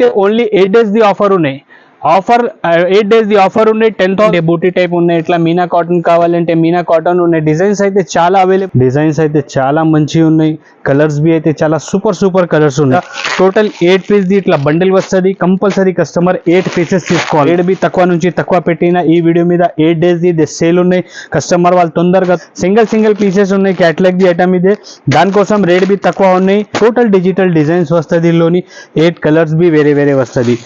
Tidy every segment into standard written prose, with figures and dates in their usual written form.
అయితే only 8 days the offer ఉన్నాయి. Offer 8 days the offer ఉన్నాయి. 10,000 బూటీ టైప్ ఉన్నాయి. ఇట్లా మీనా కాటన్ కావాలంటే మీనా కాటన్ ఉన్నాయి. డిజైన్స్ అయితే చాలా అవైలబుల్, డిజైన్స్ అయితే చాలా మంచిగా ఉన్నాయి. కలర్స్ బి అయితే చాలా సూపర్ కలర్స్ ఉన్నాయి. టోటల్ 8 పీస్ ది ఇట్లా బండిల్ వస్తుంది. కంపల్సరీ కస్టమర్ 8 పీసెస్ తీసుకోవాలి. రేట్ బి తక్కువ నుంచి తక్కువ పెట్టిన ఈ వీడియో మీద 8 days ది సేల్ ఉన్నాయి. కస్టమర్ వాళ్ళు తొందరగా సింగిల్ పీసెస్ ఉన్నాయి. క్యాటలాగ్ ది ఐటమ్ ఇదే, దానికోసం రేట్ బి తక్కువ ఉన్నాయి. టోటల్ డిజిటల్ డిజైన్స్ వస్తుంది. ఇందులోని 8 కలర్స్ బి వేరే వస్తుంది.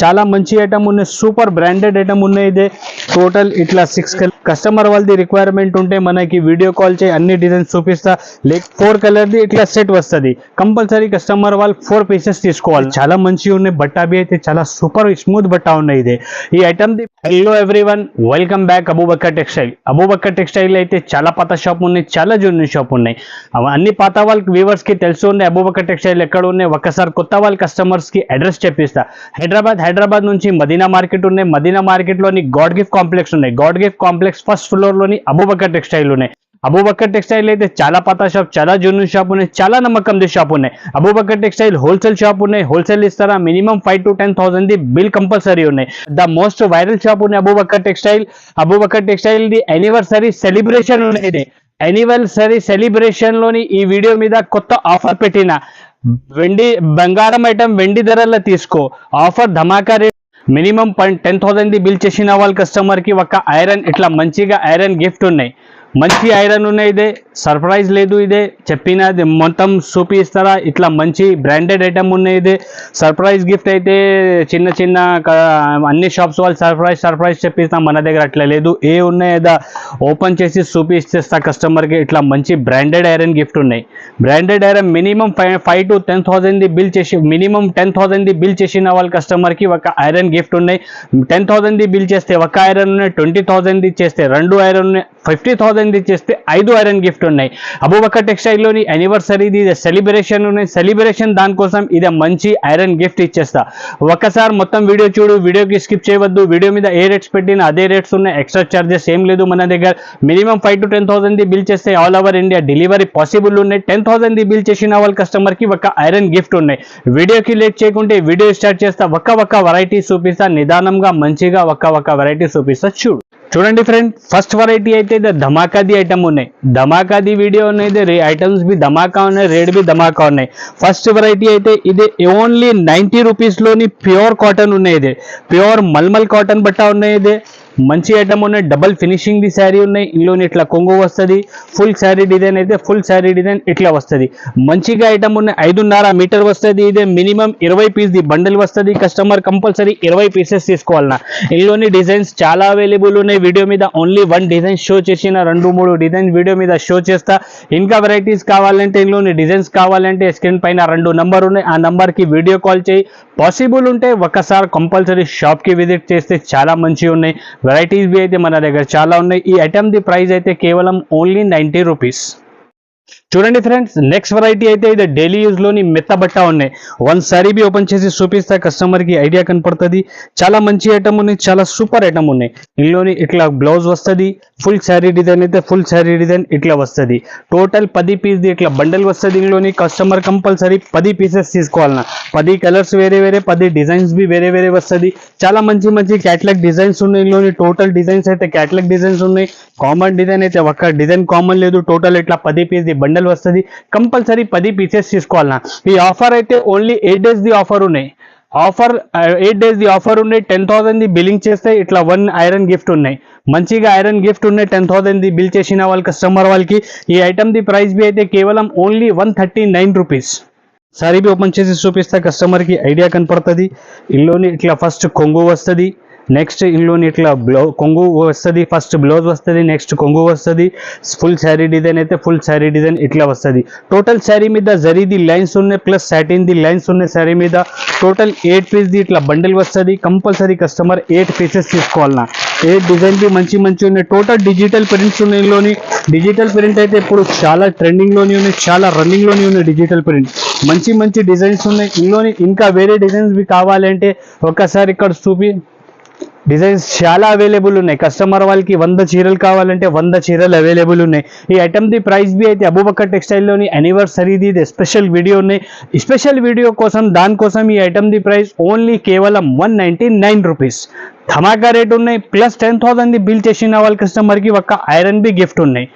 చాలా మంచి ఐటమ్ ఉన్నాయి. సూపర్ బ్రాండెడ్ ఐటమ్ ఉన్నాయి. ఇదే టోటల్ ఇట్లా 6 కలర్. కస్టమర్ వాళ్ళది రిక్వైర్మెంట్ ఉంటే మనకి వీడియో కాల్ చేయి, అన్ని డిజైన్స్ చూపిస్తా. 4 కలర్ ది ఇట్లా సెట్ వస్తుంది. కంపల్సరీ కస్టమర్ వాళ్ళు 4 పీసెస్ తీసుకోవాలి. చాలా మంచిగా ఉన్నాయి. బట్ట బి అయితే చాలా సూపర్ స్మూత్ బట్ట ఉన్నాయి. ఇదే ఈ item the. Hello everyone, welcome back Abubakkar textile. Abubakkar textile అయితే చాలా పాత షాప్ ఉన్నాయి, చాలా జూనియర్ షాప్ ఉన్నాయి. అన్ని పాత వాళ్ళకి వ్యూవర్స్ కి తెలుసు ఉన్నాయి అబూబక్కర్ టెక్స్టైల్ ఎక్కడ ఉన్నాయి. ఒక్కసారి కొత్త వాళ్ళ కస్టమర్స్ కి అడ్రస్ చెప్పిస్తా. హైదరాబాద్ నుంచి మదీనా మార్కెట్ ఉన్నాయి. మదీనా మార్కెట్ లోని గాడ్ గిఫ్ట్ కాంప్లెక్స్ ఉన్నాయి. God gift complex first floor లోని అబూబక్కర్ టెక్స్టైల్ ఉన్నాయి. అబూబక్కర్ టెక్స్టైల్ అయితే చాలా పాత షాప్, చాలా జూనియర్ షాప్ ఉన్నాయి, చాలా నమ్మకంది షాప్ ఉన్నాయి. అబూబక్కర్ టెక్స్టైల్ హోల్సేల్ షాప్ ఉన్నాయి. హోల్సేల్ ఇస్తారా మినిమం 5 to 10,000 ది బిల్ కంపల్సరీ ఉన్నాయి. ద మోస్ట్ వైరల్ షాప్ ఉన్నాయి Abubakkar textile. Abubakkar textile the anniversary celebration ఉన్నాయి. యానివర్సరీ సెలబ్రేషన్ లోని ఈ వీడియో మీద కొత్త ఆఫర్ పెట్టిన బంగారం ఐటమ్ వెండి ధరల్లో తీసుకో. ఆఫర్ ధమాకా రేట్. మినిమం 10,000 ది బిల్ చేసిన వాళ్ళ కస్టమర్ కి ఒక ఐరన్ ఇట్లా మంచిగా ఐరన్ గిఫ్ట్ ఉన్నాయి. మంచి ఐరన్ ఉన్నాయి. ఇదే సర్ప్రైజ్ లేదు. ఇదే చెప్పినది మొత్తం చూపిస్తారా. ఇట్లా మంచి బ్రాండెడ్ ఐటమ్ ఉన్నాయి. ఇదే సర్ప్రైజ్ గిఫ్ట్ అయితే చిన్న అన్ని షాప్స్ వాళ్ళు సర్ప్రైజ్ చెప్పిస్తాం. మన దగ్గర అట్లా లేదు. ఏ ఉన్నాయి ఏదా ఓపెన్ చేసి చూపిస్తేస్తా కస్టమర్కి. ఇట్లా మంచి బ్రాండెడ్ ఐరన్ గిఫ్ట్ ఉన్నాయి. బ్రాండెడ్ ఐరన్ మినిమం 5 to 10,000 ది బిల్ చేసి మినిమం 10,000 ది బిల్ చేసిన వాళ్ళ కస్టమర్కి ఒక ఐరన్ గిఫ్ట్ ఉన్నాయి. 10,000 ది బిల్ చేస్తే ఒక ఐరన్ ఉన్నాయి. 20,000 ది చేస్తే 2 ఐరన్ ఉన్నాయి. 50,000 ది చేస్తే 5 ఐరన్ గిఫ్ట్ ఉన్నాయి. అబూబక్కర్ టెక్స్టైల్ లోని యానివర్సరీది సెలబ్రేషన్ ఉన్నాయి. సెలబ్రేషన్ దానికోసం ఇదే మంచి ఐరన్ గిఫ్ట్ ఇచ్చేస్తా. ఒక్కసారి మొత్తం వీడియో చూడు, వీడియోకి స్కిప్ చేయవద్దు. వీడియో మీద ఏ రేట్స్ పెట్టినా అదే రేట్స్ ఉన్నాయి. ఎక్స్ట్రా చార్జెస్ ఏం లేదు మన దగ్గర. మినిమం 5 to 10,000 ది బిల్ చేస్తే all over India delivery possible ఉన్నాయి. 10,000 ది బిల్ చేసిన వాళ్ళ కస్టమర్ కి ఒక ఐరన్ గిఫ్ట్ ఉన్నాయి. వీడియోకి లేట్ చేయకుంటే వీడియో స్టార్ట్ చేస్తా. ఒక్క వెరైటీ చూపిస్తా. నిదానంగా మంచిగా ఒక్క వెరైటీ చూపిస్తా. చూడండి ఫ్రెండ్, ఫస్ట్ వెరైటీ అయితే ఇది ధమాకాది ఐటమ్ ఉన్నాయి. ధమాకాది వీడియో ఉన్నాయి. ఐటమ్స్ బి ధమాకా ఉన్నాయి, రేట్ బి ధమాకా ఉన్నాయి. ఫస్ట్ వెరైటీ అయితే ఇది ఓన్లీ 90 రూపీస్ లోని ప్యూర్ కాటన్ ఉన్నాయి. ఇది ప్యూర్ మల్మల్ కాటన్ బట్ట ఉన్నాయి. ఇది మంచి ఐటమ్ ఉన్నాయి. డబల్ ఫినిషింగ్ ది శారీ ఉన్నాయి. ఇందులోని ఇట్లా కొంగు వస్తుంది. ఫుల్ శారీ డిజైన్ అయితే ఫుల్ శారీ డిజైన్ ఇట్లా వస్తుంది. మంచిగా ఐటమ్ ఉన్నాయి. 5.5 మీటర్ వస్తుంది. ఇదే మినిమం 20 పీస్ ది బండిల్ వస్తుంది. కస్టమర్ కంపల్సరీ 20 పీసెస్ తీసుకోవాలన్నా. ఇందులోని డిజైన్స్ చాలా అవైలబుల్ ఉన్నాయి. వీడియో మీద ఓన్లీ 1 డిజైన్ షో చేసిన 2-3 డిజైన్ వీడియో మీద షో చేస్తా. ఇంకా వెరైటీస్ కావాలంటే ఇందులోని డిజైన్స్ కావాలంటే స్క్రీన్ పైన 2 నంబర్ ఉన్నాయి. ఆ నంబర్కి వీడియో కాల్ చేయి. పాసిబుల్ ఉంటే ఒక్కసారి కంపల్సరీ షాప్కి విజిట్ చేస్తే చాలా మంచిగా ఉన్నాయి. వెరైటీస్ బి అయితే మన దగ్గర చాలా ఉన్నాయి. ఈ ఐటమ్ ది ప్రైస్ అయితే కేవలం ఓన్లీ 90 రూపీస్. చూడండి ఫ్రెండ్స్, నెక్స్ట్ వెరైటీ అయితే ఇది డైలీ యూజ్ లోని మెత్త బట్ట ఉన్నాయి. 1 సారీ బి ఓపెన్ చేసి చూపిస్తా. కస్టమర్ కి ఐడియా కనపడుతుంది. చాలా మంచి ఐటమ్ ఉన్నాయి. చాలా సూపర్ ఐటమ్ ఉన్నాయి. ఇందులోని ఇట్లా బ్లౌజ్ వస్తుంది. ఫుల్ శారీ డిజైన్ అయితే ఫుల్ శారీ డిజైన్ ఇట్లా వస్తుంది. టోటల్ 10 పీస్ ది ఇట్లా బండల్ వస్తుంది. ఇందులోని కస్టమర్ కంపల్సరీ 10 పీసెస్ తీసుకోవాలన్నా. 10 కలర్స్ వేరే 10 డిజైన్స్ బి వేరే వస్తుంది. చాలా మంచి క్యాటలాగ్ డిజైన్స్ ఉన్నాయి. ఇందులోని టోటల్ డిజైన్స్ అయితే క్యాటలాగ్ డిజైన్స్ ఉన్నాయి. కామన్ డిజైన్ అయితే ఒక్క డిజైన్ కామన్ లేదు. టోటల్ ఇట్లా 10 పీస్ ది బండల్ వస్తుంది. కంపల్సరీ 10 పీసెస్ తీసుకోవాలన్నా. ఈ ఆఫర్ అయితే ఓన్లీ 8 days ది ఆఫర్ ఉన్నాయి. 8 days ది ఆఫర్ ఉన్నాయి. 10,000 ది బిల్లింగ్ చేస్తే ఇట్లా 1 ఐరన్ గిఫ్ట్ ఉన్నాయి. మంచిగా ఐరన్ గిఫ్ట్ ఉన్నాయి. 10,000 ది బిల్ చేసిన వాళ్ళ కస్టమర్ వాళ్ళకి ఈ ఐటమ్ ది ప్రైస్ బి అయితే కేవలం only 139 rupees. Sorry be open చేసి చూపిస్తా. కస్టమర్ కి ఐడియా కనపడుతుంది. ఇందులోని ఇట్లా ఫస్ట్ కొంగు వస్తుంది. నెక్స్ట్ ఇందులోని ఇట్లా కొంగు వస్తుంది. ఫస్ట్ బ్లౌజ్ వస్తుంది. నెక్స్ట్ కొంగు వస్తుంది. ఫుల్ శారీ డిజైన్ అయితే ఫుల్ శారీ డిజైన్ ఇట్లా వస్తుంది. టోటల్ శారీ మీద జరీది లైన్స్ ఉన్నాయి. ప్లస్ సాటిన్ ది లైన్స్ ఉన్నాయి శారీ మీద. టోటల్ 8 పీస్ ది ఇట్లా బండిల్ వస్తుంది. కంపల్సరీ కస్టమర్ 8 పీసెస్ తీసుకోవాలన్నా. 8 డిజైన్ బి మంచి ఉన్నాయి. టోటల్ డిజిటల్ ప్రింట్స్ ఉన్నాయి. ఇందులోని డిజిటల్ ప్రింట్ అయితే ఇప్పుడు చాలా ట్రెండింగ్ లోని ఉన్నాయి. చాలా రన్నింగ్ లోని ఉన్నాయి డిజిటల్ ప్రింట్. మంచి డిజైన్స్ ఉన్నాయి. ఇందులోని ఇంకా వేరే డిజైన్స్ బి కావాలంటే ఒకసారి ఇక్కడ డిజైన్స్ చాలా అవైలబుల్ ఉన్నాయి. కస్టమర్ వాళ్ళకి 100 చీరలు కావాలంటే 100 చీరలు అవైలబుల్ ఉన్నాయి. ఈ ఐటమ్ ది ప్రైస్ బి అయితే అబూబకర్ టెక్స్టైల్లోని యానివర్సరీది ఇది స్పెషల్ వీడియో ఉన్నాయి. ఈ స్పెషల్ వీడియో కోసం దానికోసం ఈ ఐటమ్ ది ప్రైస్ ఓన్లీ కేవలం 199 రూపీస్ ధమాకా రేట్ ఉన్నాయి. ప్లస్ 10,000 బిల్ చేసిన వాళ్ళ కస్టమర్కి ఒక ఐరన్ బి గిఫ్ట్ ఉన్నాయి.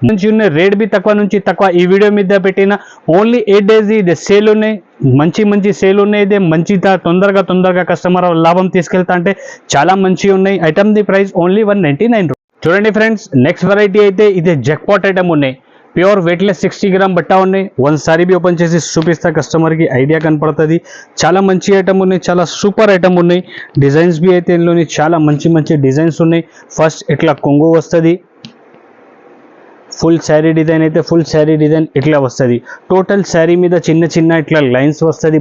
మంచి ఉన్నాయి, రేట్ బి తక్కువ నుంచి తక్కువ. ఈ వీడియో మీద పెట్టిన ఓన్లీ 8 days ఇది సేల్ ఉన్నాయి. మంచి సేల్ ఉన్నాయి. ఇదే మంచి తొందరగా కస్టమర్ లాభం తీసుకెళ్తా అంటే చాలా మంచి ఉన్నాయి. ఐటమ్ ది ప్రైస్ ఓన్లీ 199 రూపీస్. చూడండి ఫ్రెండ్స్, నెక్స్ట్ వెరైటీ అయితే ఇదే జక్పాట్ ఐటమ్ ఉన్నాయి. ప్యూర్ వెయిట్లెస్ 60 గ్రామ్ బట్టా ఉన్నాయి. ఒకసారి బి ఓపెన్ చేసి చూపిస్తా కస్టమర్కి ఐడియా కనపడుతుంది. చాలా మంచి ఐటమ్ ఉన్నాయి, చాలా సూపర్ ఐటమ్ ఉన్నాయి. డిజైన్స్ బి అయితే ఇందులోని చాలా మంచి డిజైన్స్ ఉన్నాయి. ఫస్ట్ ఇట్లా కొంగు వస్తుంది. ఫుల్ శారీ డిజైన్ అయితే ఫుల్ శారీ డిజైన్ ఇట్లా వస్తుంది. టోటల్ శారీ మీద చిన్న ఇట్లా లైన్స్ వస్తుంది.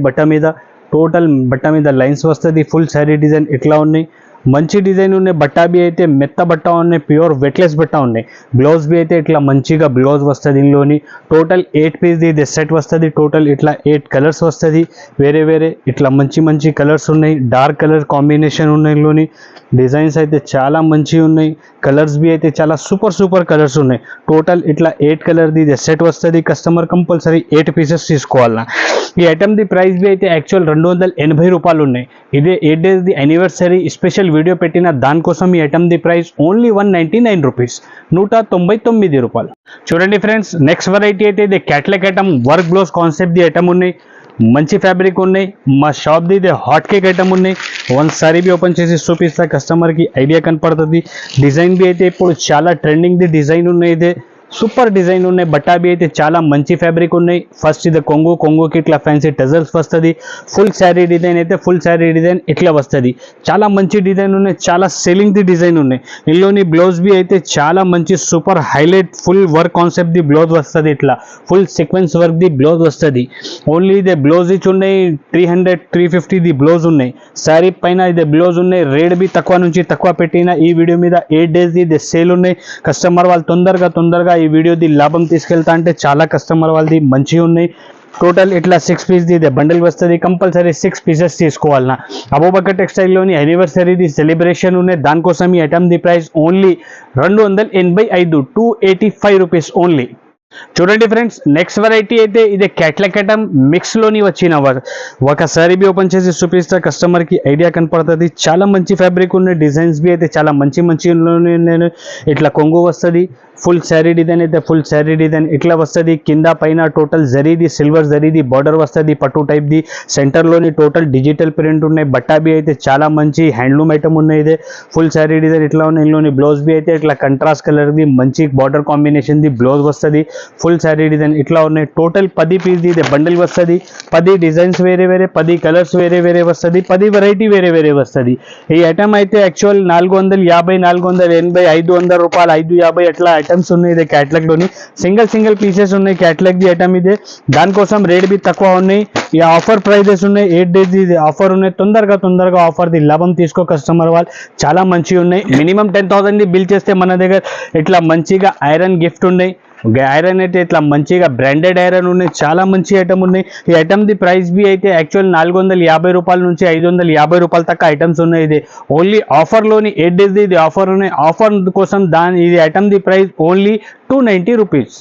టోటల్ బట్ట మీద లైన్స్ వస్తుంది. ఫుల్ శారీ డిజైన్ ఇట్లా ఉన్నాయి. మంచి డిజైన్ ఉన్నాయి. బట్టా బి అయితే మెత్త బట్ట ఉన్నాయి. ప్యూర్ వెట్లెస్ బట్ట ఉన్నాయి. బ్లౌజ్ బి అయితే ఇట్లా మంచిగా బ్లౌజ్ వస్తుంది. ఇందులోని టోటల్ 8 పీస్ ఇది సెట్ వస్తుంది. టోటల్ ఇట్లా 8 కలర్స్ వస్తుంది. వేరే ఇట్లా మంచి కలర్స్ ఉన్నాయి. డార్క్ కలర్ కాంబినేషన్ ఉన్నాయి. ఇందులోని డిజైన్స్ అయితే చాలా మంచి ఉన్నాయి. కలర్స్ బి అయితే చాలా సూపర్ కలర్స్ ఉన్నాయి. టోటల్ ఇట్లా 8 కలర్ది ఇది సెట్ వస్తుంది. కస్టమర్ కంపల్సరీ 8 పీసెస్ తీసుకోవాలన్నా. ఈ ఐటమ్ ది ప్రైస్ బి అయితే యాక్చువల్ 280 రూపాయలు ఉన్నాయి. ఇదే 8 days the anniversary special video పెట్టిన దానికోసం ఈ ఐటమ్ ది ప్రైస్ ఓన్లీ 199 రూపీస్ 199 రూపాయలు. చూడండి ఫ్రెండ్స్, నెక్స్ట్ వెరైటీ అయితే ఇది catalogue item work blouse concept the item ఉన్నాయి. మంచి ఫ్యాబ్రిక్ ఉన్నాయి. మా shop the hot cake item ఉన్నాయి. ఒకసారి బి ఓపెన్ చేసి చూపిస్తా కస్టమర్కి ఐడియా కనపడుతుంది. డిజైన్ బి అయితే ఇప్పుడు చాలా ట్రెండింగ్ ది డిజైన్ ఉన్నాయి. ఇదే సూపర్ డిజైన్ ఉన్నాయి. బట్టా బి అయితే చాలా మంచి ఫ్యాబ్రిక్ ఉన్నాయి. ఫస్ట్ ఇది కొంగుకి ఇట్లా ఫ్యాన్సీ టజల్స్ వస్తుంది. ఫుల్ శారీ డిజైన్ అయితే ఫుల్ శారీ డిజైన్ ఇట్లా వస్తుంది. చాలా మంచి డిజైన్ ఉన్నాయి. చాలా సెల్లింగ్ ది డిజైన్ ఉన్నాయి. ఇందులోని బ్లౌజ్ బి అయితే చాలా మంచి super highlight full work concept ది బ్లౌజ్ వస్తుంది. ఇట్లా ఫుల్ సీక్వెన్స్ వర్క్ ది బ్లౌజ్ వస్తుంది. ఓన్లీ ఇదే బ్లౌజ్ ఇచ్చి ఉన్నాయి. 300-350 ది బ్లౌజ్ ఉన్నాయి. శారీ పైన ఇదే బ్లౌజ్ ఉన్నాయి. రేట్ బి తక్కువ నుంచి తక్కువ పెట్టిన ఈ వీడియో మీద 8 days ఇది సేల్ ఉన్నాయి. కస్టమర్ వాళ్ళు తొందరగా ఈ వీడియోది లాభం తీసుకెళ్తా అంటే చాలా కస్టమర్ వాళ్ళది మంచిగా ఉన్నాయి. టోటల్ ఇట్లా 6 పీస్ ఇది బండిల్ వస్తుంది. కంపల్సరీ 6 పీసెస్ తీసుకోవాలన్నా. అబూబకర్ టెక్స్టైల్లోని యానివర్సరీది సెలబ్రేషన్ ఉన్నాయి. దానికోసం ఈ ఐటమ్ ది ప్రైస్ ఓన్లీ 285 285 రూపీస్ ఓన్లీ. చూడండి ఫ్రెండ్స్, నెక్స్ట్ వెరైటీ అయితే ఇదే క్యాట్లాగ్ ఐటమ్ మిక్స్లోని వచ్చిన ఒకసారి బి ఓపెన్ చేసి చూపిస్తే కస్టమర్కి ఐడియా కనపడుతుంది. చాలా మంచి ఫ్యాబ్రిక్ ఉన్నాయి. డిజైన్స్ బి అయితే చాలా మంచి ఇట్లా కొంగు వస్తుంది. ఫుల్ శారీ డిజైన్ అయితే ఫుల్ శారీ డిజైన్ ఇట్లా వస్తుంది. కింద పైన టోటల్ జరీది సిల్వర్ జరీది బార్డర్ వస్తుంది. పట్టు టైప్ ది సెంటర్లోని టోటల్ డిజిటల్ ప్రింట్ ఉన్నాయి. బట్టా బి అయితే చాలా మంచి హ్యాండ్లూమ్ ఐటమ్ ఉన్నాయి. ఇదే ఫుల్ శారీ డిజైన్ ఇట్లా ఉన్నాయి. ఇందులోని బ్లౌజ్ బి అయితే ఇట్లా కంట్రాస్ట్ కలర్ది మంచి బార్డర్ కాంబినేషన్ ది బ్లౌజ్ వస్తుంది. ఫుల్ శారీ డిజైన్ ఇట్లా ఉన్నాయి. టోటల్ 10 పీస్ ఇది బండిల్ వస్తుంది. 10 డిజైన్స్ వేరే 10 కలర్స్ వేరే వస్తుంది. 10 వెరైటీ వేరే వస్తుంది. ఈ ఐటమ్ అయితే యాక్చువల్ 450 480 500 రూపాయలు 550 అట్లా ఐటమ్స్ ఉన్నాయి. ఇదే క్యాట్లాగ్ లోని సింగిల్ పీసెస్ ఉన్నాయి. క్యాట్లాగ్ ది ఐటమ్ ఇదే. దానికోసం రేట్ బి తక్కువ ఉన్నాయి. ఈ ఆఫర్ ప్రైజెస్ ఉన్నాయి. 8 days ఇది ఆఫర్ ఉన్నాయి. తొందరగా ఆఫర్ ది లాభం తీసుకో కస్టమర్ వాళ్ళు. చాలా మంచిగా ఉన్నాయి. మినిమం 10,000 ది బిల్ చేస్తే మన దగ్గర ఇట్లా మంచిగా ఐరన్ గిఫ్ట్ ఉన్నాయి. ఐరన్ అయితే ఇట్లా మంచిగా బ్రాండెడ్ ఐరన్ ఉన్నాయి. చాలా మంచి ఐటమ్ ఉన్నాయి. ఈ ఐటమ్ ది ప్రైస్ బి అయితే యాక్చువల్ 450 రూపాయల నుంచి 550 రూపాయల దాకా ఐటమ్స్ ఉన్నాయి. ఇది ఓన్లీ ఆఫర్లోని 8 days ఇది ఆఫర్ ఉన్నాయి. ఆఫర్ కోసం ఇది ఐటమ్ ది ప్రైస్ ఓన్లీ 290 రూపీస్.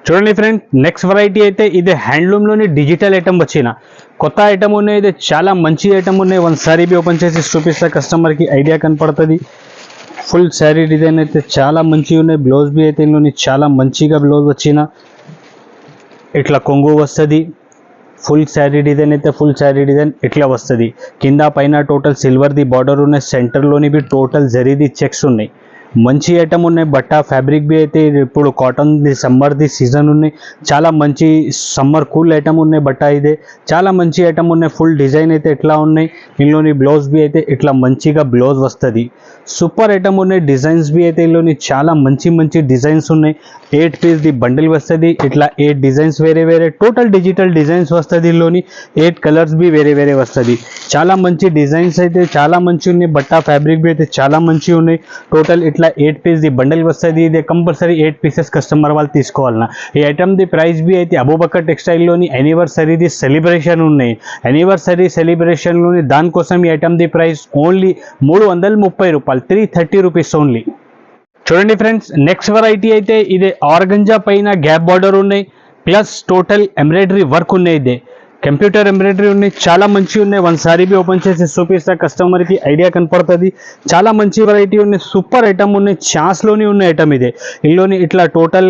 చూడండి ఫ్రెండ్, నెక్స్ట్ వెరైటీ అయితే ఇది హ్యాండ్లూమ్లోని డిజిటల్ ఐటమ్ వచ్చిన కొత్త ఐటమ్ ఉన్నాయి. ఇది చాలా మంచి ఐటమ్ ఉన్నాయి. ఒకసారి బి ఓపెన్ చేసి చూపిస్తే కస్టమర్కి ఐడియా కనపడుతుంది. ఫుల్ శారీ డిజైన్ అయితే చాలా మంచిగా ఉన్నాయి. బ్లౌజ్ బి అయితే ఇందులోని చాలా మంచిగా బ్లౌజ్ వచ్చిన ఇట్లా కొంగు వస్తుంది. ఫుల్ శారీ డిజైన్ అయితే ఫుల్ శారీ డిజైన్ ఇట్లా వస్తుంది. కింద పైన టోటల్ సిల్వర్ది బార్డర్ ఉన్నాయి. సెంటర్లోని బి టోటల్ జరీది చెక్స్ ఉన్నాయి. మంచి ఐటమ్ ఉన్నాయి. బట్టా ఫ్యాబ్రిక్ బి అయితే ఇప్పుడు cotton the summer the season ఉన్నాయి. చాలా మంచి సమ్మర్ కూల్ ఐటమ్ ఉన్నాయి. బట్టా ఇదే చాలా మంచి ఐటమ్ ఉన్నాయి. ఫుల్ డిజైన్ అయితే ఇట్లా ఉన్నాయి. ఇందులోని బ్లౌజ్ బి అయితే ఇట్లా మంచిగా బ్లౌజ్ వస్తుంది. సూపర్ ఐటమ్ ఉన్నాయి. డిజైన్స్ బి అయితే ఇందులోని చాలా మంచి డిజైన్స్ ఉన్నాయి. 8 పీస్ ది బండిల్ వస్తుంది. ఇట్లా 8 డిజైన్స్ వేరే టోటల్ డిజిటల్ డిజైన్స్ వస్తుంది. ఇందులోని 8 కలర్స్ బి వేరే వస్తుంది. చాలా మంచి డిజైన్స్ అయితే చాలా మంచి ఉన్నాయి. బట్టా ఫ్యాబ్రిక్ బి అయితే చాలా మంచి ఉన్నాయి. టోటల్ ఇట్లా ఇట్లా 8 పీస్ ది బండల్ వస్తుంది. ఇది కంపల్సరీ 8 పీసెస్ కస్టమర్ వాళ్ళు తీసుకోవాలన్నా. ఈ ఐటమ్ ది ప్రైస్ బి అయితే అబూబకర్ టెక్స్టైల్లోని యానివర్సరీది సెలబ్రేషన్ ఉన్నాయి. యానివర్సరీ సెలబ్రేషన్లోని దానికోసం ఈ ఐటమ్ ది ప్రైస్ ఓన్లీ 330 రూపాయలు, 330 రూపీస్ ఓన్లీ. చూడండి ఫ్రెండ్స్, నెక్స్ట్ వెరైటీ అయితే ఇదే ఆర్గంజా పైన గ్యాప్ బార్డర్ ఉన్నాయి, ప్లస్ టోటల్ ఎంబ్రాయిడరీ వర్క్ ఉన్నాయి. ఇదే కంప్యూటర్ ఎంబ్రాయిడరీ ఉన్నాయి, చాలా మంచి ఉన్నాయి. వన్ సారీ బి ఓపెన్ చేసి చూపిస్తా, కస్టమర్కి ఐడియా కనపడుతుంది. చాలా మంచి వెరైటీ ఉన్నాయి, సూపర్ ఐటమ్ ఉన్నాయి, ఛాన్స్లోని ఉన్న ఐటమ్ ఇదే. ఇందులోని ఇట్లా టోటల్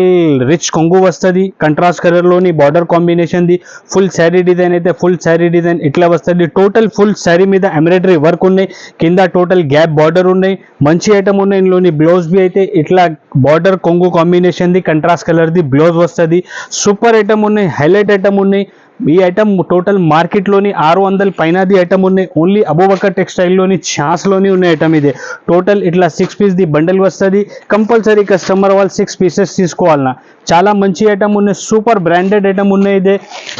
రిచ్ కొంగు వస్తుంది, కంట్రాస్ట్ కలర్లోని బార్డర్ కాంబినేషన్ది. ఫుల్ శారీ డిజైన్ అయితే ఫుల్ శారీ డిజైన్ ఇట్లా వస్తుంది. టోటల్ ఫుల్ శారీ మీద ఎంబ్రాయిడరీ వర్క్ ఉన్నాయి, కింద టోటల్ గ్యాప్ బార్డర్ ఉన్నాయి, మంచి ఐటమ్ ఉన్నాయి. ఇందులోని బ్లౌజ్ బి అయితే ఇట్లా బార్డర్ కొంగు కాంబినేషన్ది, కంట్రాస్ట్ కలర్ది బ్లౌజ్ వస్తుంది. సూపర్ ఐటమ్ ఉన్నాయి, హైలైట్ ఐటమ్ ఉన్నాయి. ఈ ఐటమ్ టోటల్ మార్కెట్లోని 600 పైనది ఐటమ్ ఉన్నాయి. ఓన్లీ అబూబకర్ టెక్స్టైల్లోని ఛాన్స్లోని ఉన్న ఐటమ్ ఇదే. టోటల్ ఇట్లా 6 పీస్ ది బండల్ వస్తుంది. కంపల్సరీ కస్టమర్ వాళ్ళు 6 పీసెస్ తీసుకోవాలన్నా. చాలా మంచి ఐటమ్ ఉన్నాయి, సూపర్ బ్రాండెడ్ ఐటమ్ ఉన్నాయి. ఇదే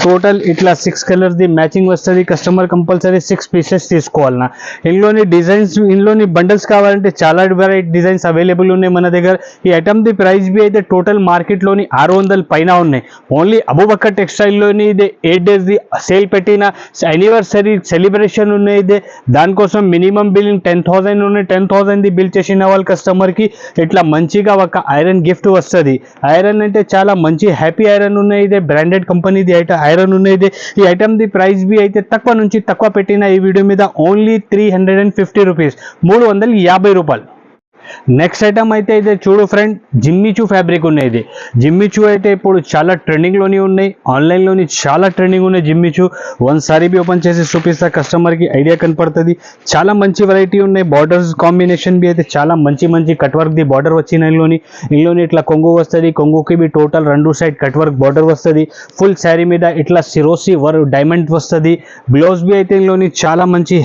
టోటల్ ఇట్లా 6 కలర్స్ ది మ్యాచింగ్ వస్తుంది. కస్టమర్ కంపల్సరీ 6 పీసెస్ తీసుకోవాలన్నా. ఇందులోని డిజైన్స్, ఇందులోని బండల్స్ కావాలంటే చాలా వెరైటీ డిజైన్స్ అవైలబుల్ ఉన్నాయి మన దగ్గర. ఈ ఐటమ్ ది ప్రైస్ బి అయితే టోటల్ మార్కెట్లోని 600 పైన ఉన్నాయి. ఓన్లీ అబూబకర్ టెక్స్టైల్లోని ఇదే 8 days ది సేల్ పెట్టిన యానివర్సరీ సెలబ్రేషన్ ఉన్నాయి. ఇదే దానికోసం మినిమం బిల్లింగ్ 10,000 ఉన్నాయి. 10,000 ది బిల్ చేసిన వాళ్ళ కస్టమర్కి ఇట్లా మంచిగా ఒక ఐరన్ గిఫ్ట్ వస్తుంది. ఐరన్ అంటే చాలా మంచి హ్యాపీ ఐరన్ ఉన్నాయి. ఇదే బ్రాండెడ్ కంపెనీది ఐరన్ ఉన్నాయి. ఇదే ఈ ఐటమ్ ది ప్రైస్ బి అయితే తక్కువ నుంచి తక్కువ పెట్టిన ఈ వీడియో మీద ఓన్లీ 350 రూపీస్, 350 రూపాయలు. నెక్స్ట్ ఐటమ్ అయితే ఇదే చూడు ఫ్రెండ్, జిమ్మిచూ ఫ్యాబ్రిక్ ఉన్నాయి. ఇది జిమ్మిచూ అయితే ఇప్పుడు చాలా ట్రెండింగ్లోని ఉన్నాయి, ఆన్లైన్లోని చాలా ట్రెండింగ్ ఉన్నాయి Jimmy Choo. One sorry be open చేసి చూపిస్తా, కస్టమర్కి ఐడియా కనపడుతుంది. చాలా మంచి వెరైటీ ఉన్నాయి. బార్డర్స్ కాంబినేషన్ బి అయితే చాలా మంచి కట్ వర్క్ ది బార్డర్ వచ్చిన ఇందులోని ఇట్లా కొంగు వస్తుంది. కొంగుకి బి total 2 side cut work border వస్తుంది. ఫుల్ శారీ మీద ఇట్లా సిరోసి వర్క్ డైమండ్ వస్తుంది. బ్లౌజ్ బి అయితే ఇందులోని చాలా మంచి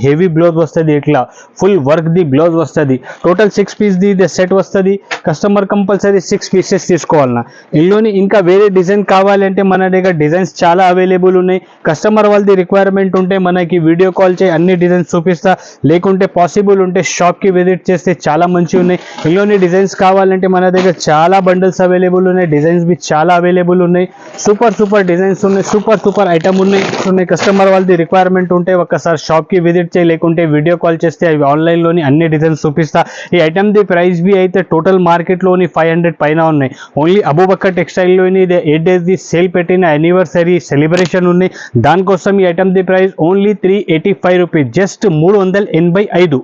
హెవీ బ్లౌజ్ వస్తుంది. ఇట్లా ఫుల్ వర్క్ ది బ్లౌజ్ వస్తుంది. టోటల్ 6 పీస్ ది సెట్ వస్తుంది. కస్టమర్ కంపల్సరీ 6 పీసెస్ తీసుకోవాలన్నా. ఇందులోని ఇంకా వేరే డిజైన్ కావాలంటే మన దగ్గర డిజైన్స్ చాలా అవైలబుల్ ఉన్నాయి. కస్టమర్ వాళ్ళది రిక్వైర్మెంట్ ఉంటే మనకి వీడియో కాల్ చేయి, అన్ని డిజైన్స్ చూపిస్తా. లేకుంటే పాసిబుల్ ఉంటే షాప్కి విజిట్ చేస్తే చాలా మంచి ఉన్నాయి. ఇందులోని డిజైన్స్ కావాలంటే మన దగ్గర చాలా బండల్స్ అవైలబుల్ ఉన్నాయి. డిజైన్స్ బి చాలా అవైలబుల్ ఉన్నాయి. సూపర్ డిజైన్స్ ఉన్నాయి, సూపర్ ఐటమ్ ఉన్నాయి. కస్టమర్ వాళ్ళది రిక్వైర్మెంట్ ఉంటే ఒక్కసారి షాప్కి విజిట్ చేయి, లేకుంటే వీడియో కాల్ చేస్తే అవి ఆన్లైన్లోని అన్ని డిజైన్స్ చూపిస్తా. ఈ ఐటమ్ ది ప్రైస్ బి అయితే టోటల్ మార్కెట్లోని 500 పైన ఉన్నాయి. ఓన్లీ అబూబకర్ టెక్స్టైల్లోని ఇది 8 days ది సేల్ పెట్టిన యానివర్సరీ సెలబ్రేషన్ ఉన్నాయి. దానికోసం ఈ ఐటమ్ ది ప్రైస్ ఓన్లీ 385 రూపీస్, జస్ట్ 385.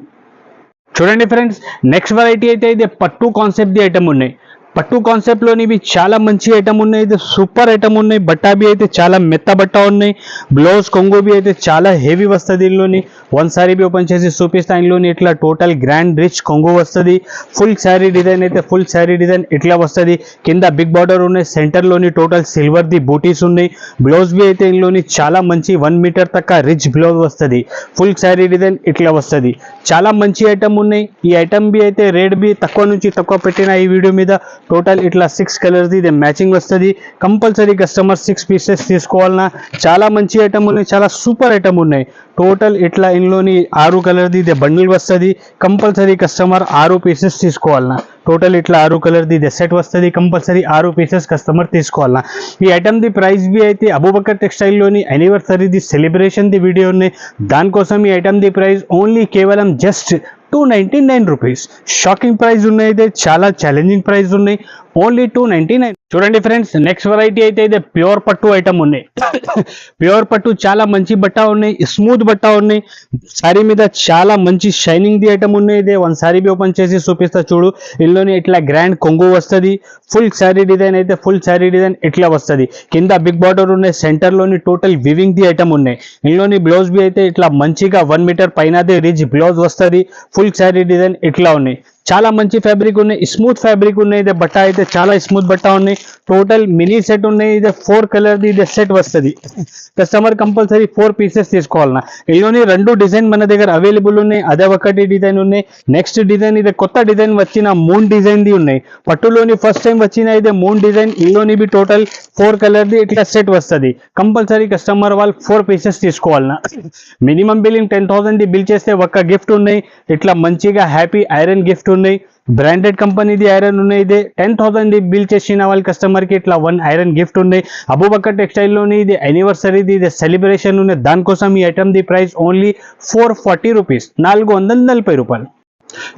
చూడండి ఫ్రెండ్స్, నెక్స్ట్ వెరైటీ అయితే ఇది పట్టు కాన్సెప్ట్ ది ఐటమ్ ఉన్నాయి. పట్టు కాన్సెప్ట్లోని ఇవి చాలా మంచి ఐటమ్ ఉన్నాయి. ఇది సూపర్ ఐటమ్ ఉన్నాయి. బట్టా బి అయితే చాలా మెత్త బట్ట ఉన్నాయి. బ్లౌజ్ కొంగు బి అయితే చాలా హెవీ వస్తుంది. ఇందులోని వన్ సారీ బి ఓపెన్ చేసి చూపిస్తా. ఇందులోని ఇట్లా టోటల్ గ్రాండ్ రిచ్ కొంగు వస్తుంది. ఫుల్ శారీ డిజైన్ అయితే ఫుల్ శారీ డిజైన్ ఇట్లా వస్తుంది. కింద బిగ్ బార్డర్ ఉన్నాయి. సెంటర్లోని టోటల్ సిల్వర్ ది బూటీస్ ఉన్నాయి. బ్లౌజ్ బి అయితే ఇందులోని చాలా మంచి 1 మీటర్ తక్క రిచ్ బ్లౌజ్ వస్తుంది. ఫుల్ శారీ డిజైన్ ఇట్లా వస్తుంది. చాలా మంచి ఐటమ్ ఉన్నాయి. ఈ ఐటమ్ బి అయితే రేట్ బి తక్కువ నుంచి తక్కువ పెట్టిన ఈ వీడియో మీద. టోటల్ ఇట్లా 6 కలర్స్ ఇది మ్యాచింగ్ వస్తుంది. కంపల్సరీ కస్టమర్ 6 పీసెస్ తీసుకోవాలన్నా. చాలా మంచి ఐటమ్ ఉన్నాయి, చాలా సూపర్ ఐటమ్ ఉన్నాయి. టోటల్ ఇట్లా ఇందులోని 6 కలర్ది ఇది బండిల్ వస్తుంది. కంపల్సరీ కస్టమర్ 6 పీసెస్ తీసుకోవాలన్నా. టోటల్ ఇట్లా 6 కలర్ది ఇది సెట్ వస్తుంది. కంపల్సరీ 6 పీసెస్ కస్టమర్ తీసుకోవాలన్నా. ఈ ఐటమ్ ది ప్రైస్ బి అయితే అబూబకర్ టెక్స్టైల్లోని యానివర్సరీది సెలబ్రేషన్ ది వీడియో ఉన్నాయి. దానికోసం ఈ ఐటమ్ ది ప్రైస్ ఓన్లీ కేవలం జస్ట్ 299 రూపీస్. షాకింగ్ ప్రైస్ ఉన్నాయి. అయితే చాలా ఛాలెంజింగ్ ప్రైస్ ఉన్నాయి. ఓన్లీ 299. చూడండి ఫ్రెండ్స్, నెక్స్ట్ వెరైటీ అయితే ఇదే ప్యూర్ పట్టు ఐటమ్ ఉన్నాయి. ప్యూర్ పట్టు చాలా మంచి బట్ట ఉన్నాయి, స్మూత్ బట్ట ఉన్నాయి. సారీ మీద చాలా మంచి షైనింగ్ ది ఐటమ్ ఉన్నాయి. ఇదే వన్ సారీ బి ఓపెన్ చేసి చూపిస్తా చూడు. ఇందులోని ఇట్లా గ్రాండ్ కొంగు వస్తుంది. ఫుల్ శారీ డిజైన్ అయితే ఫుల్ శారీ డిజైన్ ఇట్లా వస్తుంది. కింద బిగ్ బార్డర్ ఉన్నాయి. సెంటర్లోని టోటల్ వివింగ్ ది ఐటమ్ ఉన్నాయి. ఇందులోని బ్లౌజ్ బి అయితే ఇట్లా మంచిగా 1 మీటర్ పైనది రిచ్ బ్లౌజ్ వస్తుంది. ఫుల్ శారీ డిజైన్ ఇట్లా ఉన్నాయి. చాలా మంచి ఫ్యాబ్రిక్ ఉన్నాయి, స్మూత్ ఫ్యాబ్రిక్ ఉన్నాయి. ఇదే బట్ట అయితే చాలా స్మూత్ బట్ట ఉన్నాయి. టోటల్ మినీ సెట్ ఉన్నాయి. ఇదే 4 కలర్ది ఇదే సెట్ వస్తుంది. కస్టమర్ కంపల్సరీ 4 పీసెస్ తీసుకోవాలన్నా. ఇందులోని 2 డిజైన్ మన దగ్గర అవైలబుల్ ఉన్నాయి. అదే ఒకటి డిజైన్ ఉన్నాయి. నెక్స్ట్ డిజైన్ ఇదే కొత్త డిజైన్ వచ్చిన మూన్ డిజైన్ ది ఉన్నాయి. పట్టులోని ఫస్ట్ టైం వచ్చిన ఇదే మూన్ డిజైన్. ఇందులోని బి టోటల్ 4 కలర్ది ఇట్లా సెట్ వస్తుంది. కంపల్సరీ కస్టమర్ వాళ్ళు 4 పీసెస్ తీసుకోవాలన్నా. మినిమం బిల్లింగ్ 10,000 ది బిల్ చేస్తే ఒక్క గిఫ్ట్ ఉన్నాయి. ఇట్లా మంచిగా హ్యాపీ ఐరన్ గిఫ్ట్ ఉన్నాయి. బ్రాండెడ్ కంపెనీది ఐరన్ ఉన్నాయి. ఇదే 10,000 బిల్ చేసిన వాళ్ళ కస్టమర్కి ఇట్లా 1 ఐరన్ గిఫ్ట్ ఉన్నాయి. అబూబకర్ టెక్స్టైల్లోని ఇది యానివర్సరీది, ఇది సెలబ్రేషన్ ఉన్నాయి. దానికోసం ఈ ఐటమ్ ది ప్రైస్ ఓన్లీ 440 రూపీస్, 440 రూపాయలు.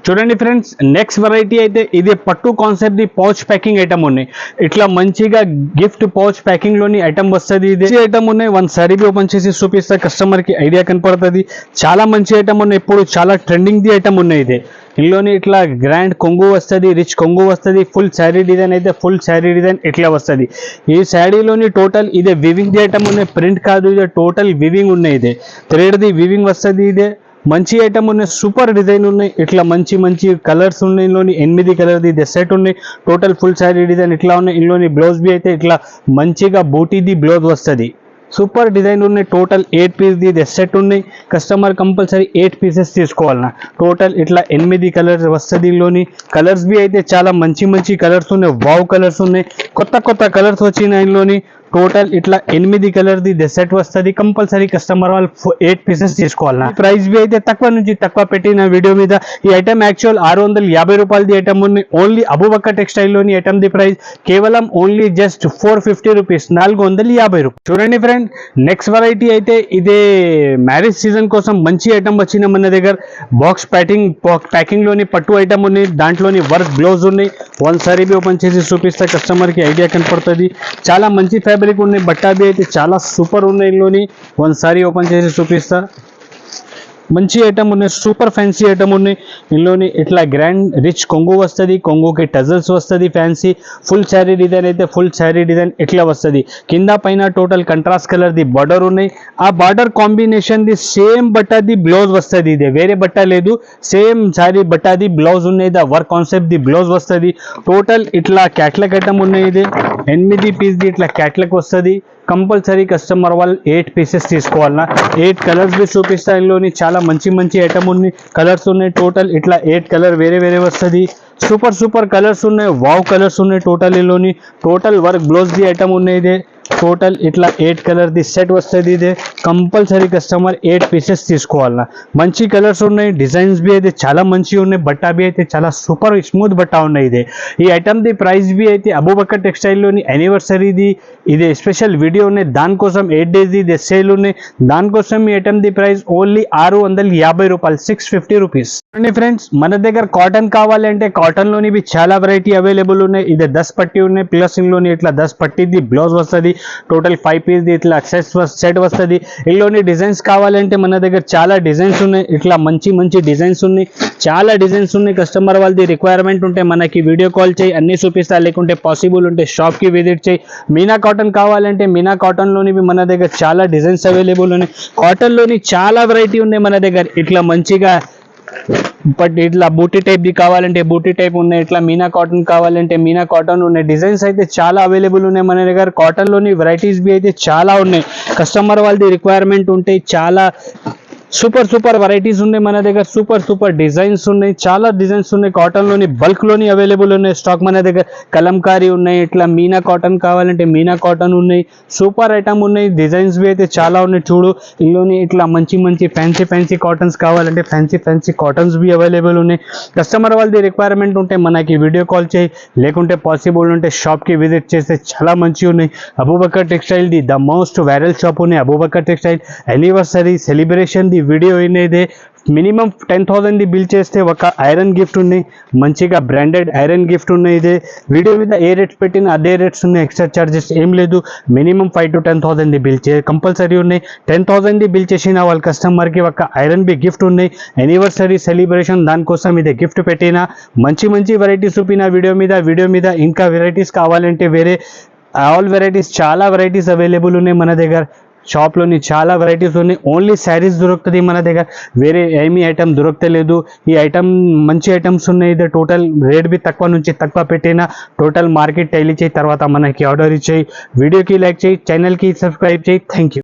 చూడండి ఫ్రెండ్స్, నెక్స్ట్ వెరైటీ అయితే ఇది పట్టు concept the pouch packing item ఉన్నాయి. ఇట్లా మంచిగా గిఫ్ట్ పౌచ్ ప్యాకింగ్ లోని ఐటమ్ వస్తుంది. ఇది ఐటమ్ ఉన్నాయి. 1 సారీ ఓపెన్ చేసి చూపిస్తే కస్టమర్ కి ఐడియా కనపడుతుంది. చాలా మంచి ఐటమ్ ఉన్నాయి. ఇప్పుడు చాలా ట్రెండింగ్ ది ఐటమ్ ఉన్నాయి. ఇది ఇందులోని ఇట్లా గ్రాండ్ కొంగు వస్తుంది, రిచ్ కొంగు వస్తుంది. ఫుల్ శారీ డిజైన్ అయితే ఫుల్ శారీ డిజైన్ ఇట్లా వస్తుంది. ఈ శారీలోని టోటల్ ఇదే వివింగ్ ది ఐటమ్ ఉన్నాయి. ప్రింట్ కాదు, ఇదే టోటల్ వివింగ్ ఉన్నాయి. ఇదే థ్రెడ్ ది వివింగ్ వస్తుంది. ఇదే మంచి ఐటమ్ ఉన్నాయి. సూపర్ డిజైన్ ఉన్నాయి. ఇట్లా మంచి మంచి కలర్స్ ఉన్నాయి. ఇందులోని 8 కలర్ ది సెట్ ఉన్నాయి. టోటల్ ఫుల్ శారీ డిజైన్ ఇట్లా ఉన్నాయి. ఇందులోని బ్లౌజ్ బి అయితే ఇట్లా మంచిగా బూటీది బ్లౌజ్ వస్తుంది. సూపర్ డిజైన్ ఉన్నాయి. టోటల్ 8 పీస్ ది సెట్ ఉన్నాయి. కస్టమర్ కంపల్సరీ 8 పీసెస్ తీసుకోవాలన్నా. టోటల్ ఇట్లా 8 కలర్స్ వస్తుంది. ఇందులోని కలర్స్ బి అయితే చాలా మంచి మంచి కలర్స్ ఉన్నాయి. వావ్ కలర్స్ ఉన్నాయి. కొత్త కొత్త కలర్స్ వచ్చినాయి. ఇందులోని టోటల్ ఇట్లా 8 కలర్ ది సెట్ వస్తుంది. కంపల్సరీ కస్టమర్ వాళ్ళు 8 పీసెస్ తీసుకోవాలన్నా. ప్రైస్ బి అయితే తక్కువ నుంచి తక్కువ పెట్టిన వీడియో మీద. ఈ ఐటమ్ యాక్చువల్ 650 రూపాయలది ఐటమ్ ఉంది. ఓన్లీ అబూబకర్ టెక్స్టైల్లోని ఐటమ్ ది ప్రైస్ కేవలం ఓన్లీ జస్ట్ 450 రూపీస్, 450 రూపాయలు. చూడండి ఫ్రెండ్, నెక్స్ట్ వెరైటీ అయితే ఇదే మ్యారేజ్ సీజన్ కోసం మంచి ఐటమ్ వచ్చిన మన దగ్గర. బాక్స్ ప్యాకింగ్ లోని పట్టు ఐటమ్ ఉన్నాయి. దాంట్లోని వర్క్ బ్లౌజ్ ఉన్నాయి. 1 సారీ బి ఓపెన్ చేసి చూపిస్తే కస్టమర్ కి ఐడియా కనపడుతుంది. చాలా మంచి ఫ్యాబ్రిక్ ఉన్నాయి. బట్టా బి అయితే చాలా సూపర్ ఉన్నాయి. ఇందులోని 1 సారీ ఓపెన్ చేసి చూపిస్తా. మంచి ఐటమ్ ఉన్నాయి. సూపర్ ఫ్యాన్సీ ఐటమ్ ఉన్నాయి. ఇందులోని ఇట్లా గ్రాండ్ రిచ్ కొంగు వస్తుంది. కొంగుకి టజల్స్ వస్తుంది. ఫ్యాన్సీ ఫుల్ శారీ డిజైన్ అయితే ఫుల్ శారీ డిజైన్ ఇట్లా వస్తుంది. కింద పైన టోటల్ కంట్రాస్ట్ కలర్ ది బార్డర్ ఉన్నాయి. ఆ బార్డర్ కాంబినేషన్ ది సేమ్ బట్టాది బ్లౌజ్ వస్తుంది. ఇదే వేరే బట్ట లేదు, సేమ్ శారీ బట్టాది బ్లౌజ్ ఉన్నాయి. ద వర్క్ కాన్సెప్ట్ ది బ్లౌజ్ వస్తుంది. టోటల్ ఇట్లా క్యాట్లాగ్ ఐటమ్ ఉన్నాయి. ఇది 8 పీస్ ది ఇట్లా క్యాట్లాగ్ వస్తుంది. కంపల్సరీ కస్టమర్ వాళ్ళు 8 పీసెస్ తీసుకోవాలన్నా. 8 కలర్స్ బి చూపిస్తా. ఇందులోని చాలా మంచి మంచి ఐటమ్ ఉన్నాయి. కలర్స్ ఉన్నాయి. టోటల్ ఇట్లా 8 కలర్ వేరే వేరే వస్తుంది. సూపర్ సూపర్ కలర్స్ ఉన్నాయి. వావ్ కలర్స్ ఉన్నాయి. టోటల్ ఇందులోని total work blouse the item ఉన్నాయి. ఇదే టోటల్ ఇట్లా 8 కలర్ ది సెట్ వస్తుంది. ఇదే కంపల్సరీ కస్టమర్ 8 పీసెస్ తీసుకోవాలన్నా. మంచి కలర్స్ ఉన్నాయి. డిజైన్స్ బి అయితే చాలా మంచిగా ఉన్నాయి. బట్టా బి అయితే చాలా సూపర్ స్మూత్ బట్టా ఉన్నాయి. ఇదే ఈ ఐటమ్ ది ప్రైస్ బి అయితే అబూబకర్ టెక్స్టైల్లోని యానివర్సరీది ఇది స్పెషల్ వీడియో ఉన్నాయి. దానికోసం 8 డేస్ ఇది సేల్ ఉన్నాయి. దానికోసం ఈ ఐటమ్ ది ప్రైస్ ఓన్లీ 650 రూపాయలు, 650 రూపీస్. ఫ్రెండ్స్, మన దగ్గర కాటన్ కావాలంటే కాటన్ లోని బి చాలా వెరైటీ అవైలబుల్ ఉన్నాయి. ఇది 10 పట్టి ఉన్నాయి. ప్లస్ ఇందులోని ఇట్లా 10 పట్టిది బ్లౌజ్ వస్తుంది. టోటల్ 5 పీస్ ది ఇట్లా సెట్ వస్తుంది. ఇందులోని డిజైన్స్ కావాలంటే మన దగ్గర చాలా డిజైన్స్ ఉన్నాయి. ఇట్లా మంచి మంచి డిజైన్స్ ఉన్నాయి. చాలా డిజైన్స్ ఉన్నాయి. కస్టమర్ వాళ్ళది రిక్వైర్మెంట్ ఉంటే మనకి వీడియో కాల్ చేయి, అన్ని చూపిస్తా. లేకుంటే పాసిబుల్ ఉంటే షాప్ కి విజిట్ చేయి. మీనా కాటన్ కావాలంటే మీనా కాటన్ లోని మన దగ్గర చాలా డిజైన్స్ అవైలబుల్ ఉన్నాయి. కాటన్ లోని చాలా వెరైటీ ఉన్నాయి మన దగ్గర. ఇట్లా మంచిగా బట్ ఇట్లా బూటీ టైప్ ది కావాలంటే బూటీ టైప్ ఉన్నాయి. ఇట్లా మీనా కాటన్ కావాలంటే మీనా కాటన్ ఉన్నాయి. డిజైన్స్ అయితే చాలా అవైలబుల్ ఉన్నాయి మన దగ్గర. కాటన్ లోని వెరైటీస్ బి అయితే చాలా ఉన్నాయి. కస్టమర్ వాళ్ళది రిక్వైర్మెంట్ ఉంటే చాలా సూపర్ సూపర్ వెరైటీస్ ఉన్నాయి మన దగ్గర. సూపర్ సూపర్ డిజైన్స్ ఉన్నాయి. చాలా డిజైన్స్ ఉన్నాయి. కాటన్ లోని బల్క్ లోని అవైలబుల్ ఉన్నాయి స్టాక్ మన దగ్గర. కలంకారీ ఉన్నాయి. ఇట్లా మీనా కాటన్ కావాలంటే మీనా కాటన్ ఉన్నాయి. సూపర్ ఐటమ్ ఉన్నాయి. డిజైన్స్ బి అయితే చాలా ఉన్నాయి. చూడు, ఇందులోని ఇట్లా మంచి మంచి ఫ్యాన్సీ కాటన్స్ కావాలంటే ఫ్యాన్సీ కాటన్స్ బి అవైలబుల్ ఉన్నాయి. కస్టమర్ వాళ్ళది రిక్వైర్మెంట్ ఉంటే మనకి వీడియో కాల్ చేయి, లేకుంటే పాసిబుల్ ఉంటే షాప్ కి విజిట్ చేస్తే చాలా మంచిగా ఉన్నాయి. అబూబకర్ టెక్స్టైల్ ది ద మోస్ట్ వైరల్ షాప్ ఉన్నాయి. అబూబకర్ టెక్స్టైల్ యానివర్సరీ సెలబ్రేషన్ ది వీడియో అయినదే. మినిమం 10,000 ది బిల్ చేస్తే ఒక ఐరన్ గిఫ్ట్ ఉన్నాయి. మంచిగా బ్రాండెడ్ ఐరన్ గిఫ్ట్ ఉన్నాయి. ఇదే వీడియో మీద ఏ రేట్స్ పెట్టినా అదే రేట్స్ ఉన్నాయి. ఎక్స్ట్రా చార్జెస్ ఏం లేదు. మినిమం 5 to 10,000 ది బిల్ కంపల్సరీ ఉన్నాయి. 10,000 ది బిల్ చేసిన వాళ్ళ కస్టమర్కి ఒక ఐరన్ బి గిఫ్ట్ ఉన్నాయి. యానివర్సరీ సెలబ్రేషన్ దానికోసం ఇదే గిఫ్ట్ పెట్టిన. మంచి మంచి వెరైటీస్ చూపిన వీడియో మీద. ఇంకా వెరైటీస్ కావాలంటే వేరే ఆల్ వెరైటీస్ చాలా వెరైటీస్ అవైలబుల్ ఉన్నాయి మన దగ్గర. షాప్ లోని చాలా వెరైటీస్ ఉన్నాయి. ఓన్లీ శారీస్ దొరుకుతుంది మన దగ్గర. వేరే ఏమీ ఐటమ్ దొరకలేదు. ఈ ఐటమ్ మంచి ఐటమ్స్ ఉన్నాయి. ఇది టోటల్ రేట్ బి తక్కువ నుంచి తక్కువ పెట్టిన. టోటల్ మార్కెట్ టైలీ చేయి, తర్వాత మనకి ఆర్డర్ ఇచ్చేయి. వీడియోకి లైక్ చేయి, ఛానల్కి సబ్స్క్రైబ్ చేయి. Thank you.